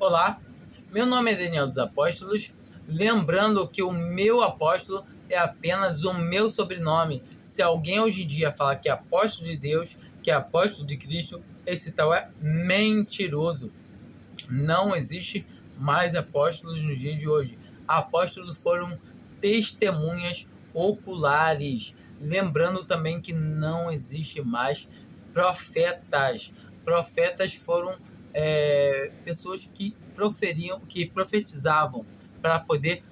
Olá, meu nome é Daniel dos Apóstolos, lembrando que o meu apóstolo é apenas o meu sobrenome. Se alguém hoje em dia falar que é apóstolo de Deus, que é apóstolo de Cristo, esse tal é mentiroso. Não existe mais apóstolos nos dias de hoje. Apóstolos foram testemunhas oculares. Lembrando também que não existe mais profetas. Profetas foram pessoas que profetizavam para poder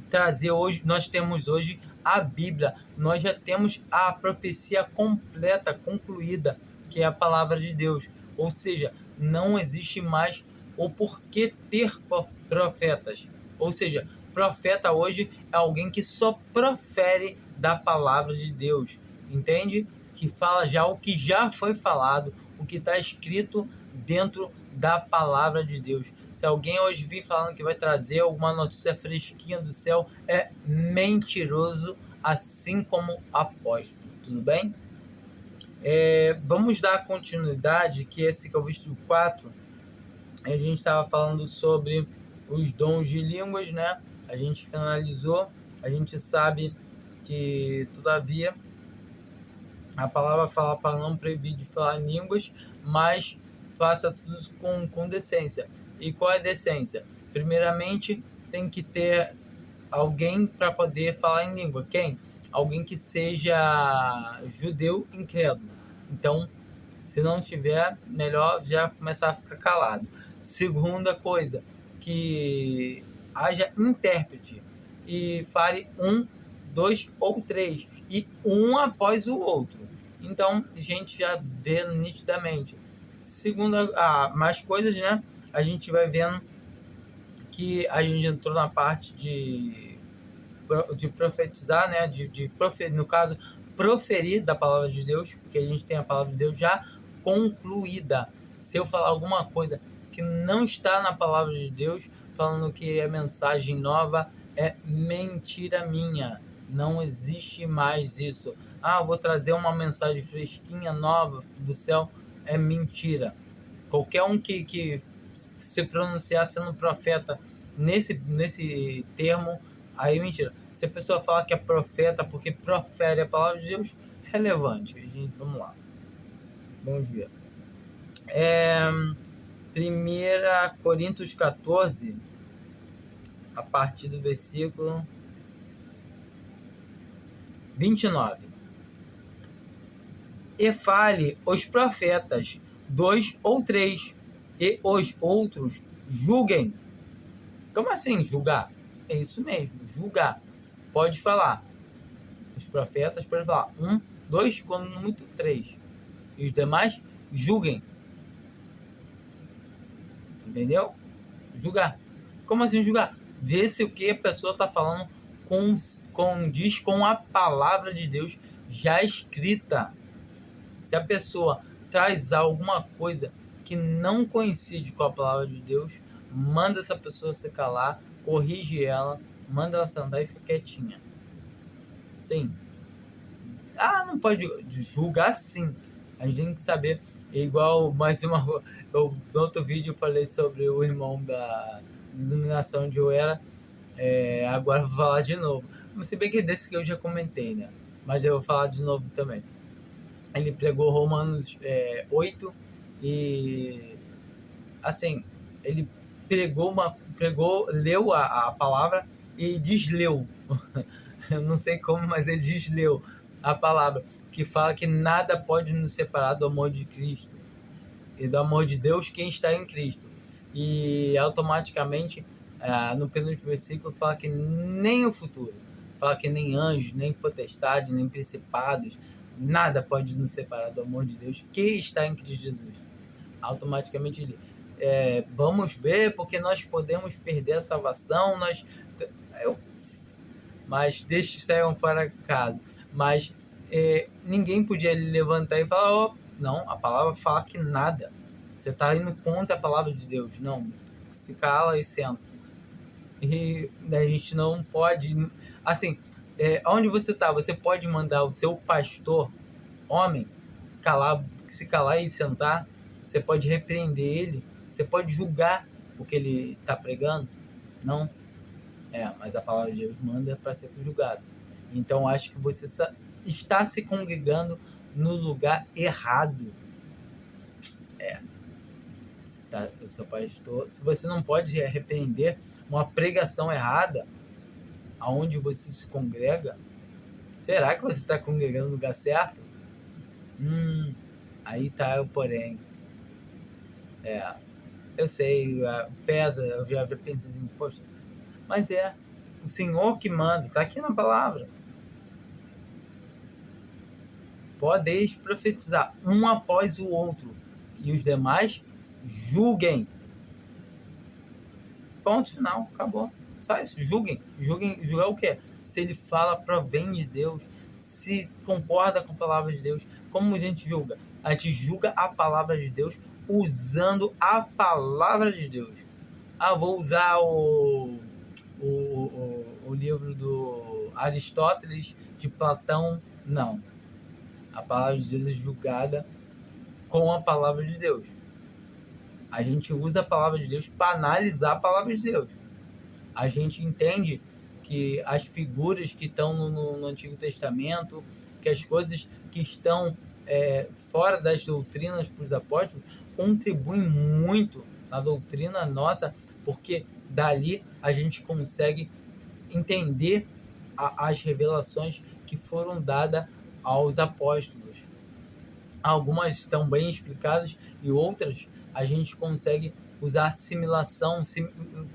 trazer hoje. Nós temos hoje a Bíblia, nós já temos a profecia completa, concluída, que é a palavra de Deus. Ou seja, não existe mais o porquê ter profetas. Ou seja, profeta hoje é alguém que só profere da palavra de Deus, entende? Que fala já o que já foi falado, o que está escrito dentro da palavra de Deus. Se alguém hoje vir falando que vai trazer alguma notícia fresquinha do céu, é mentiroso, assim como apóstolo. Tudo bem? Vamos dar continuidade, que esse que é o vídeo 4. A gente estava falando sobre os dons de línguas, né? A gente finalizou. A gente sabe que, todavia, a palavra fala para não proibir de falar línguas, mas faça tudo com decência. E qual é a decência? Primeiramente, tem que ter alguém para poder falar em língua. Quem? Alguém que seja judeu incrédulo. Então, se não tiver, melhor já começar a ficar calado. Segunda coisa, que haja intérprete e fale 1, 2 ou 3, e um após o outro. Então, a gente já vê nitidamente. Segunda, mais coisas, né? A gente vai vendo que a gente entrou na parte de profetizar, né? Proferir, no caso, proferir da palavra de Deus, porque a gente tem a palavra de Deus já concluída. Se eu falar alguma coisa que não está na palavra de Deus, falando que é mensagem nova, é mentira minha. Não existe mais isso. Eu vou trazer uma mensagem fresquinha, nova do céu. É mentira. Qualquer um que se pronunciar sendo profeta nesse termo, aí é mentira. Se a pessoa fala que é profeta porque profere a palavra de Deus, relevante. Vamos lá. Vamos ver. 1 Coríntios 14, a partir do versículo 29. E fale os profetas 2 ou 3, e os outros julguem. Como assim julgar? É isso mesmo, julgar. Pode falar. Os profetas podem falar 1, 2, quando muito 3. E os demais julguem. Entendeu? Julgar. Como assim julgar? Ver se o que a pessoa está falando condiz com a palavra de Deus já escrita. Se a pessoa traz alguma coisa que não coincide com a palavra de Deus, manda essa pessoa se calar, corrige ela, manda ela sentar e ficar quietinha. Sim. Não pode julgar, sim. A gente tem que saber. Igual mais uma. No outro vídeo eu falei sobre o irmão da iluminação de eu era. Agora eu vou falar de novo. Se bem que é desse que eu já comentei, né? Mas eu vou falar de novo também. Ele pregou Romanos 8 e assim, ele leu a palavra e desleu. Eu não sei como, mas ele desleu a palavra, que fala que nada pode nos separar do amor de Cristo e do amor de Deus, quem está em Cristo. E automaticamente, no penúltimo versículo, fala que nem o futuro, fala que nem anjos, nem potestade, nem principados, nada pode nos separar do amor de Deus que está em Cristo Jesus. Automaticamente ele vamos ver, porque nós podemos perder a salvação, mas deixe saiam para casa. Mas ninguém podia levantar e falar, não, a palavra fala que nada. Você está indo contra a palavra de Deus. Não, se cala e senta. E a gente não pode... Assim, onde você está, você pode mandar o seu pastor, homem, se calar e sentar. Você pode repreender ele. Você pode julgar o que ele está pregando? Não. Mas a palavra de Deus manda para ser julgado. Então acho que você está se congregando no lugar errado. Seu pastor, se você não pode repreender uma pregação errada aonde você se congrega, será que você está congregando no lugar certo? Aí tá o porém. Eu sei, pesa, eu já pensei assim, poxa, mas o Senhor que manda, está aqui na palavra. Podeis profetizar um após o outro, e os demais julguem. Ponto final, acabou. Só isso, julguem. Julgar o quê? Se ele fala, provém de Deus, se concorda com a palavra de Deus. Como a gente julga? A gente julga a palavra de Deus usando a palavra de Deus. Vou usar o livro do Aristóteles, de Platão. Não. A palavra de Deus é julgada com a palavra de Deus. A gente usa a palavra de Deus para analisar a palavra de Deus. A gente entende que as figuras que estão no Antigo Testamento, que as coisas que estão fora das doutrinas para os apóstolos, contribuem muito na doutrina nossa, porque dali a gente consegue entender as revelações que foram dadas aos apóstolos. Algumas estão bem explicadas e outras a gente consegue usar assimilação,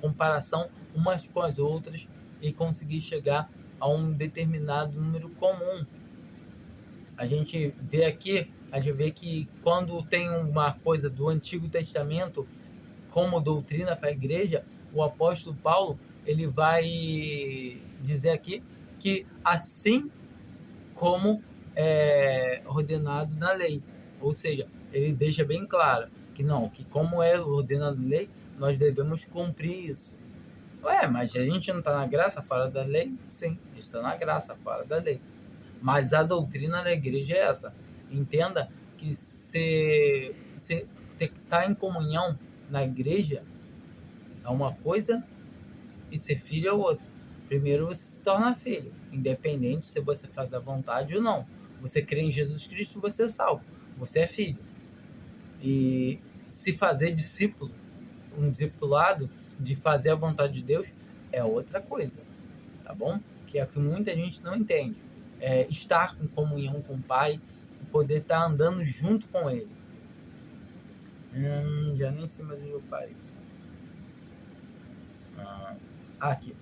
comparação umas com as outras e conseguir chegar a um determinado número comum. A gente vê aqui, que quando tem uma coisa do Antigo Testamento como doutrina para a igreja, o apóstolo Paulo ele vai dizer aqui que assim como é ordenado na lei, ou seja, ele deixa bem claro que como é ordenado na lei, nós devemos cumprir isso. Mas a gente não está na graça fora da lei? Sim, está na graça fora da lei. Mas a doutrina da igreja é essa. Entenda que se estar em comunhão na igreja é uma coisa e ser filho é outra. Primeiro você se torna filho, independente se você faz a vontade ou não. Você crê em Jesus Cristo, você é salvo. Você é filho. E se fazer discípulo, um discipulado de fazer a vontade de Deus, é outra coisa. Tá bom? Que é o que muita gente não entende. É estar em comunhão com o Pai, poder estar andando junto com Ele. Já nem sei mais onde eu parei. Aqui.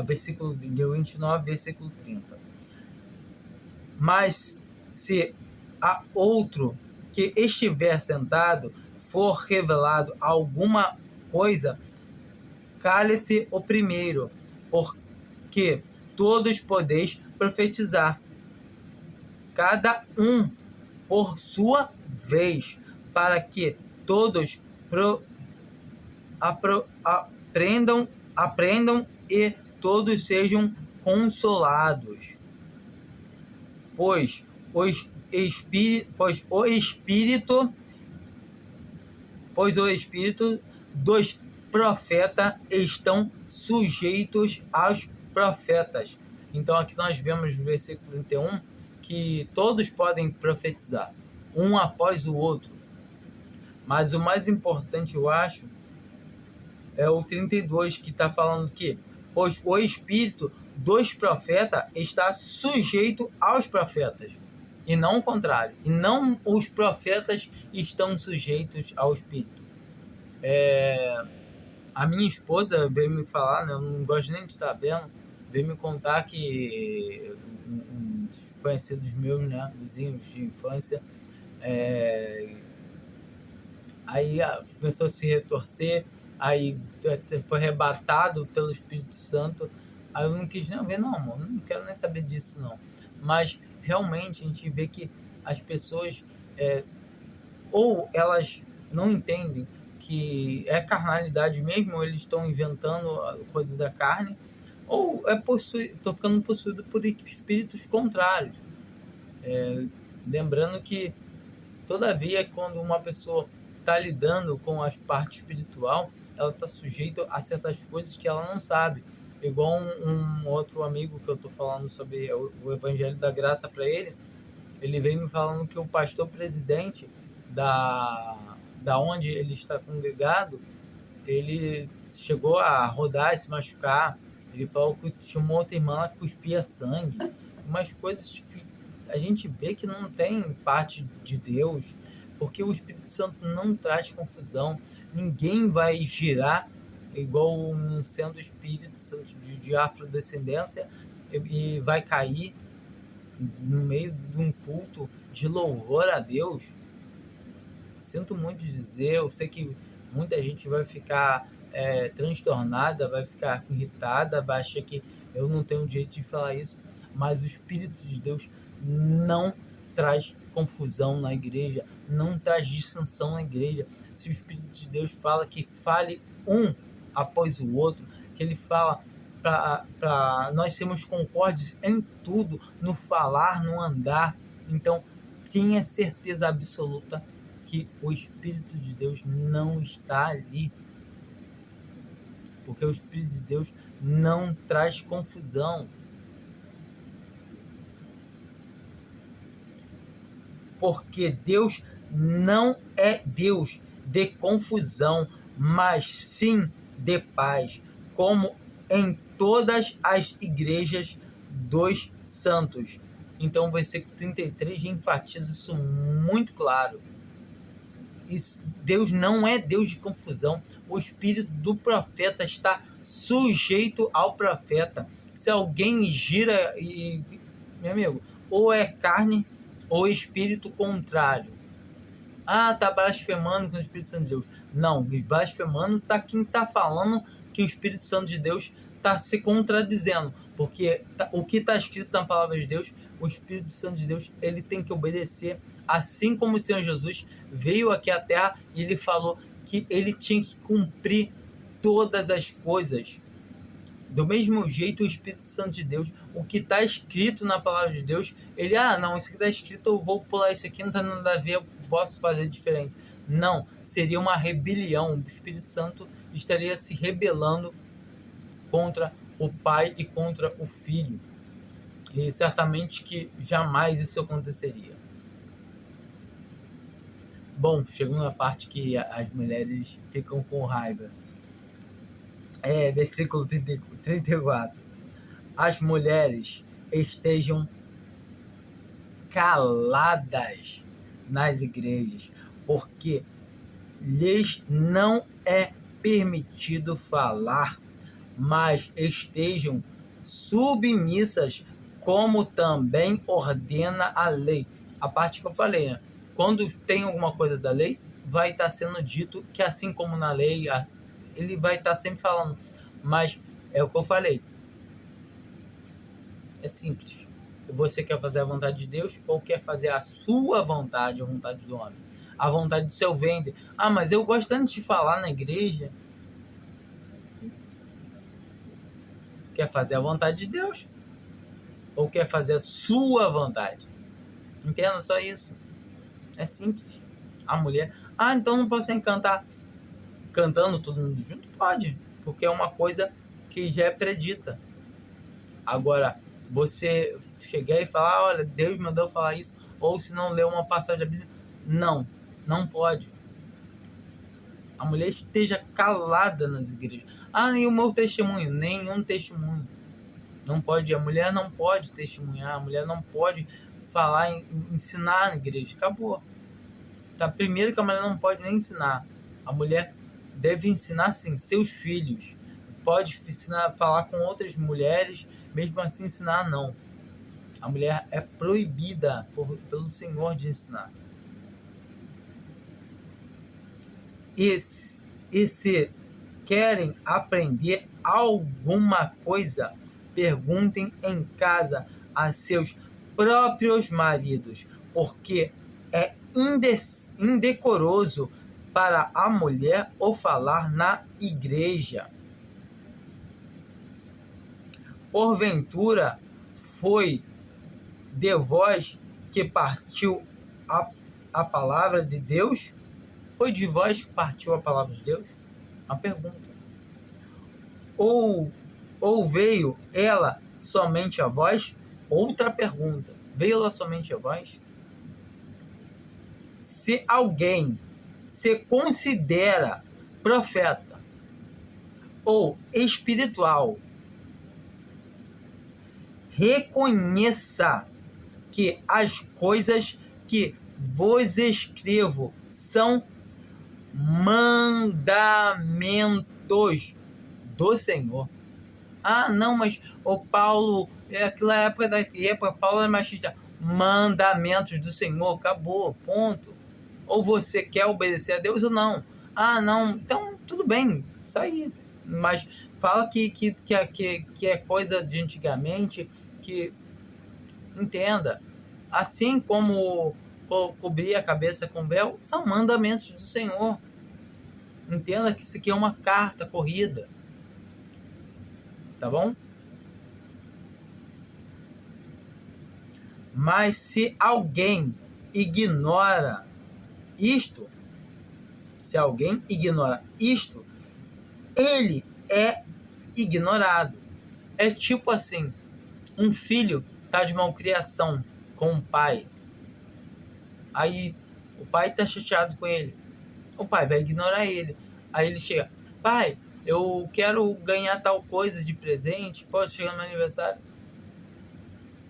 Versículo 29, versículo 30. Mas se a outro que estiver sentado for revelado alguma coisa, cale-se o primeiro, porque todos podeis profetizar, cada um por sua vez, para que todos aprendam e todos sejam consolados. Pois o Espírito dos profetas estão sujeitos aos profetas. Então aqui nós vemos no versículo 31 que todos podem profetizar, um após o outro. Mas o mais importante, eu acho, é o 32, que está falando que pois o Espírito dos profetas está sujeito aos profetas, e não o contrário. E não os profetas estão sujeitos ao Espírito. A minha esposa veio me falar, eu não gosto nem de estar vendo, veio me contar que conhecidos meus, vizinhos de infância, aí começou a se retorcer, aí foi arrebatado pelo Espírito Santo. Aí eu não quis nem ver, não, amor, não quero nem saber disso, não. Mas realmente a gente vê que as pessoas ou elas não entendem que é carnalidade mesmo, ou eles estão inventando coisas da carne, ou estou ficando possuído por espíritos contrários. Lembrando que, todavia, quando uma pessoa está lidando com a parte espiritual, ela está sujeita a certas coisas que ela não sabe. Igual um outro amigo que eu estou falando sobre o Evangelho da Graça para ele veio me falando que o pastor presidente da onde ele está congregado, ele chegou a rodar e se machucar. Ele falou que tinha uma outra irmã que cuspia sangue. Umas coisas que a gente vê que não tem parte de Deus, porque o Espírito Santo não traz confusão. Ninguém vai girar igual um sendo Espírito Santo de afrodescendência e vai cair no meio de um culto de louvor a Deus. Sinto muito dizer, eu sei que muita gente vai ficar transtornada, vai ficar irritada, vai achar que eu não tenho direito de falar isso, mas o Espírito de Deus não traz confusão na igreja, não traz dissensão na igreja. Se o Espírito de Deus fala que fale um após o outro, que ele fala para nós sermos concordes em tudo, no falar, no andar, então tenha certeza absoluta que o Espírito de Deus não está ali, porque o Espírito de Deus não traz confusão. Porque Deus não é Deus de confusão, mas sim de paz, como em todas as igrejas dos santos. Então o versículo 33 enfatiza isso muito claro. Deus não é Deus de confusão. O espírito do profeta está sujeito ao profeta. Se alguém gira meu amigo, ou é carne ou espírito contrário. Tá blasfemando com o Espírito Santo de Deus. Não, blasfemando tá quem tá falando que o Espírito Santo de Deus tá se contradizendo. Porque o que está escrito na palavra de Deus, o Espírito Santo de Deus, ele tem que obedecer. Assim como o Senhor Jesus veio aqui à Terra e ele falou que ele tinha que cumprir todas as coisas. Do mesmo jeito, o Espírito Santo de Deus, o que está escrito na palavra de Deus, ele, não, isso que está escrito, eu vou pular isso aqui, não tem nada a ver, eu posso fazer diferente. Não, seria uma rebelião. O Espírito Santo estaria se rebelando contra o Pai e contra o Filho. E certamente que jamais isso aconteceria. Bom, chegando na parte que as mulheres ficam com raiva. Versículo 34. As mulheres estejam caladas nas igrejas, porque lhes não é permitido falar, mas estejam submissas, como também ordena a lei. A parte que eu falei, né? Quando tem alguma coisa da lei, vai estar sendo dito que assim como na lei, ele vai estar sempre falando. Mas é o que eu falei. É simples. Você quer fazer a vontade de Deus ou quer fazer a sua vontade, a vontade do homem? A vontade do seu vender. Mas eu gosto tanto de falar na igreja. Quer fazer a vontade de Deus ou quer fazer a sua vontade? Entenda só isso. É simples. A mulher, então não posso cantar cantando todo mundo junto? Pode, porque é uma coisa que já é predita. Agora, você chegar e falar, olha, Deus mandou falar isso, ou se não ler uma passagem da Bíblia, não pode. A mulher esteja calada nas igrejas. E o meu testemunho? Nenhum testemunho. Não pode, a mulher não pode testemunhar, a mulher não pode falar, ensinar na igreja. Acabou. Primeiro que a mulher não pode nem ensinar. A mulher deve ensinar, sim, seus filhos. Pode ensinar, falar com outras mulheres, mesmo assim ensinar, não. A mulher é proibida pelo Senhor de ensinar. E se querem aprender alguma coisa, perguntem em casa a seus próprios maridos, porque é indecoroso para a mulher ou falar na igreja. Porventura foi de vós que partiu a palavra de Deus? Foi de vós que partiu a palavra de Deus? Uma pergunta. Ou veio ela somente a vós? Outra pergunta. Veio ela somente a vós? Se alguém se considera profeta ou espiritual, reconheça que as coisas que vos escrevo são mandamentos do Senhor. Ah, não, mas o Paulo, aquela época Paulo era machista. Mandamentos do Senhor, acabou, ponto. Ou você quer obedecer a Deus ou não. Ah, não, então tudo bem, isso aí. Mas fala que é coisa de antigamente, que entenda. Assim como cobrir a cabeça com véu, são mandamentos do Senhor. Entenda que isso aqui é uma carta corrida. Tá bom? Mas se alguém ignora isto, ele é ignorado. É tipo assim, um filho tá de malcriação com o pai. Aí o pai tá chateado com ele. O pai vai ignorar ele. Aí ele chega, pai, eu quero ganhar tal coisa de presente, posso chegar no aniversário?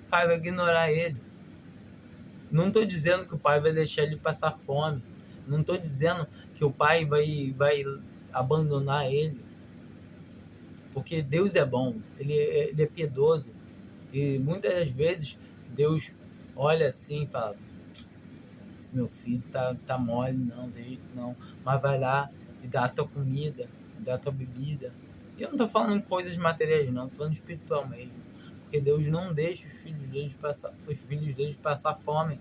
O pai vai ignorar ele. Não estou dizendo que o pai vai deixar ele passar fome. Não estou dizendo que o pai vai abandonar ele. Porque Deus é bom, ele é piedoso. E muitas das vezes Deus olha assim e fala, meu filho tá mole, não, tem jeito não. Mas vai lá e dá a tua comida, dá a tua bebida. E eu não tô falando coisas materiais não, tô falando espiritual mesmo. Porque Deus não deixa os filhos deles passar fome.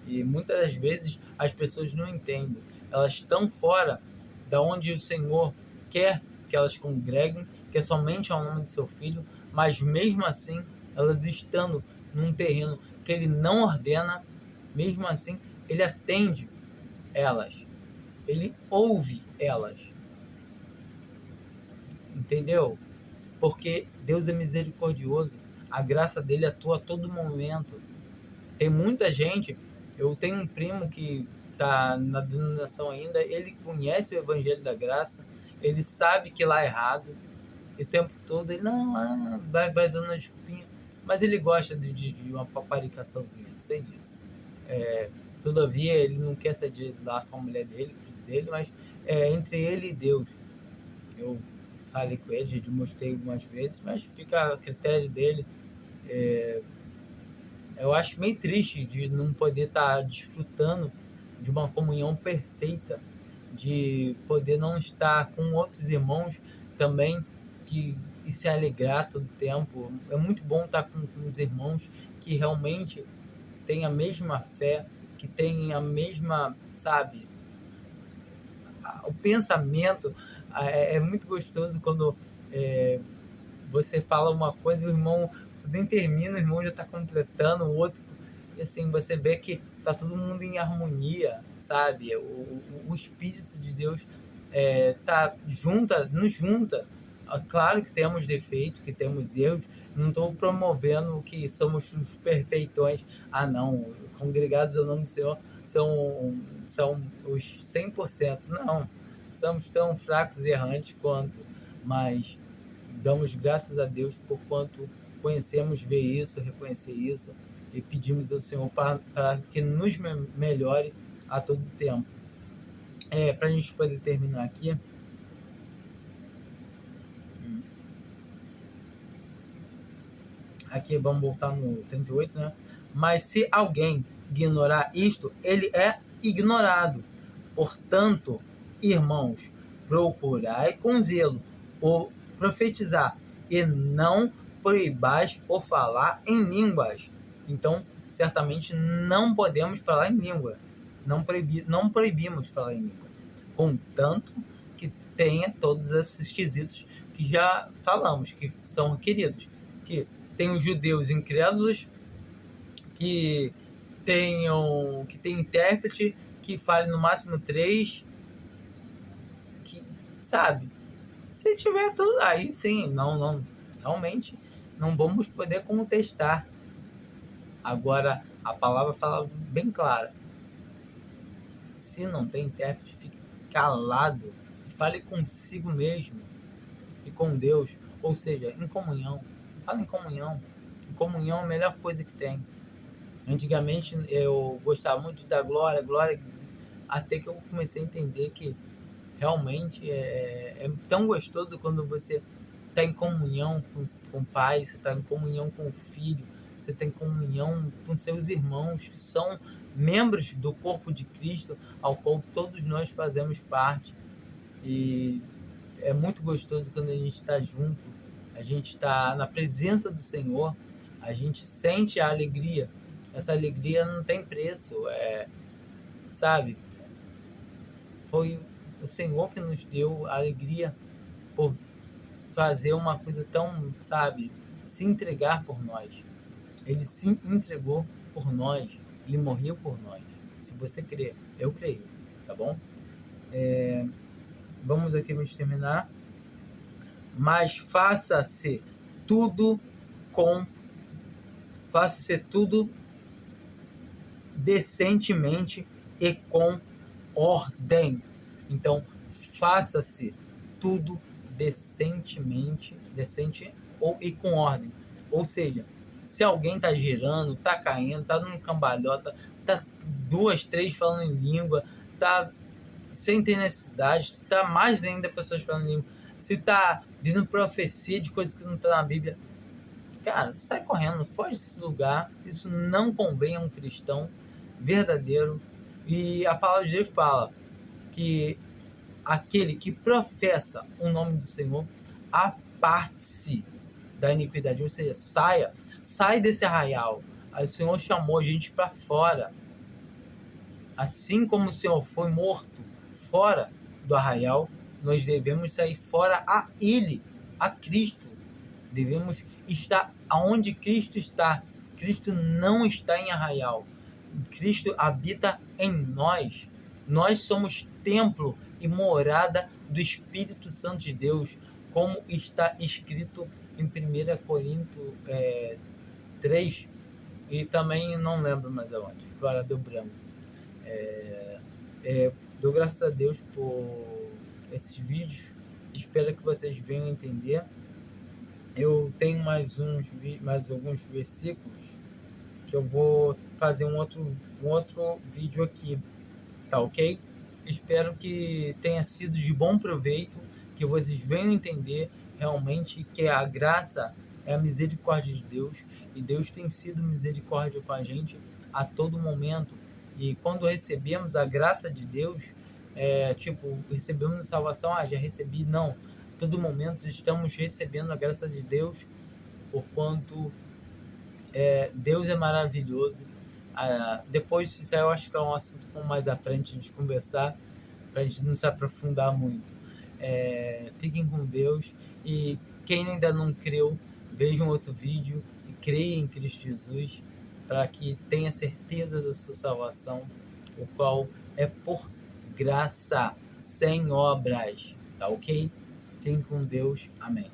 E muitas das vezes as pessoas não entendem. Elas estão fora da onde o Senhor quer que elas congreguem, que é somente ao nome do seu filho, mas mesmo assim, elas estando num terreno que ele não ordena, mesmo assim, ele atende elas. Ele ouve elas. Entendeu? Porque Deus é misericordioso. A graça dele atua a todo momento. Tem muita gente. Eu tenho um primo que está na denominação ainda. Ele conhece o Evangelho da Graça. Ele sabe que lá é errado. E o tempo todo ele não vai dando uma desculpinha. Mas ele gosta de uma paparicaçãozinha. Sei disso. Todavia, ele não quer ser de lá com a mulher dele, mas entre ele e Deus. Eu falei com ele, já mostrei algumas vezes, mas fica a critério dele. Eu acho meio triste de não poder estar desfrutando de uma comunhão perfeita, de poder não estar com outros irmãos também e se alegrar todo o tempo. É muito bom estar com os irmãos que realmente têm a mesma fé, que têm a mesma, sabe, o pensamento. É muito gostoso quando você fala uma coisa e o irmão, tu nem termina, o irmão já está completando o outro. E assim, você vê que tá todo mundo em harmonia, sabe? O Espírito de Deus nos junta. Claro que temos defeitos, que temos erros. Não estou promovendo que somos os perfeitões. Ah, não, congregados ao nome do Senhor são os 100%. Não, somos tão fracos e errantes quanto, mas damos graças a Deus por quanto conhecemos ver isso, reconhecer isso, e pedimos ao Senhor para que nos melhore a todo tempo. Para a gente poder terminar aqui, vamos voltar no 38, né? Mas se alguém ignorar isto, ele é ignorado. Portanto, irmãos, procurai com zelo o profetizar, e não proibais o falar em línguas. Então, certamente não podemos falar em língua. Não proibimos falar em língua. Contanto que tenha todos esses quesitos que já falamos, que são requeridos. Que tem os judeus incrédulos, que tem intérprete, que fale no máximo 3, que, sabe? Se tiver tudo, aí sim, não, realmente não vamos poder contestar. Agora, a palavra fala bem clara. Se não tem intérprete, fique calado e fale consigo mesmo e com Deus. Ou seja, em comunhão. Fala em comunhão. Em comunhão é a melhor coisa que tem. Antigamente eu gostava muito da glória, até que eu comecei a entender que realmente é tão gostoso quando você está em comunhão com o Pai, você está em comunhão com o Filho, você tem comunhão com seus irmãos, que são membros do corpo de Cristo, ao qual todos nós fazemos parte. E é muito gostoso quando a gente está junto, a gente está na presença do Senhor, a gente sente a alegria. Essa alegria não tem preço, sabe? Foi o Senhor que nos deu a alegria por fazer uma coisa tão, sabe, se entregar por nós. Ele se entregou por nós, ele morreu por nós. Se você crer, eu creio, tá bom? Vamos aqui terminar. Mas faça-se tudo decentemente e com ordem. Então, faça-se tudo decentemente, e com ordem. Ou seja, se alguém está girando, está caindo, está dando cambalhota, está 2, 3 falando em língua, está sem ter necessidade, se está mais ainda pessoas falando em língua, se está dando profecia de coisas que não estão na Bíblia, cara, sai correndo, foge desse lugar. Isso não convém a um cristão verdadeiro. E a palavra de Deus fala que aquele que professa o nome do Senhor, aparte-se da iniquidade, ou seja, sai desse arraial. Aí o Senhor chamou a gente para fora. Assim como o Senhor foi morto fora do arraial, nós devemos sair fora a Ele, a Cristo. Devemos estar aonde Cristo está. Cristo não está em arraial. Cristo habita em nós. Nós somos templo e morada do Espírito Santo de Deus, como está escrito em 1 Coríntios 3, e também não lembro mais aonde, agora deu branco. Dou graças a Deus por esses vídeos, espero que vocês venham entender. Eu tenho mais alguns versículos que eu vou fazer um outro vídeo aqui, tá ok? Espero que tenha sido de bom proveito, que vocês venham entender realmente que a graça é a misericórdia de Deus, e Deus tem sido misericórdia com a gente a todo momento. E quando recebemos a graça de Deus, recebemos a salvação, já recebi, não. A todo momento estamos recebendo a graça de Deus, porquanto Deus é maravilhoso. Depois, isso aí eu acho que é um assunto mais à frente de conversar, para a gente não se aprofundar muito. Fiquem com Deus, e quem ainda não creu, veja um outro vídeo e creia em Cristo Jesus, para que tenha certeza da sua salvação, o qual é por graça, sem obras, tá ok? Fiquem com Deus, amém.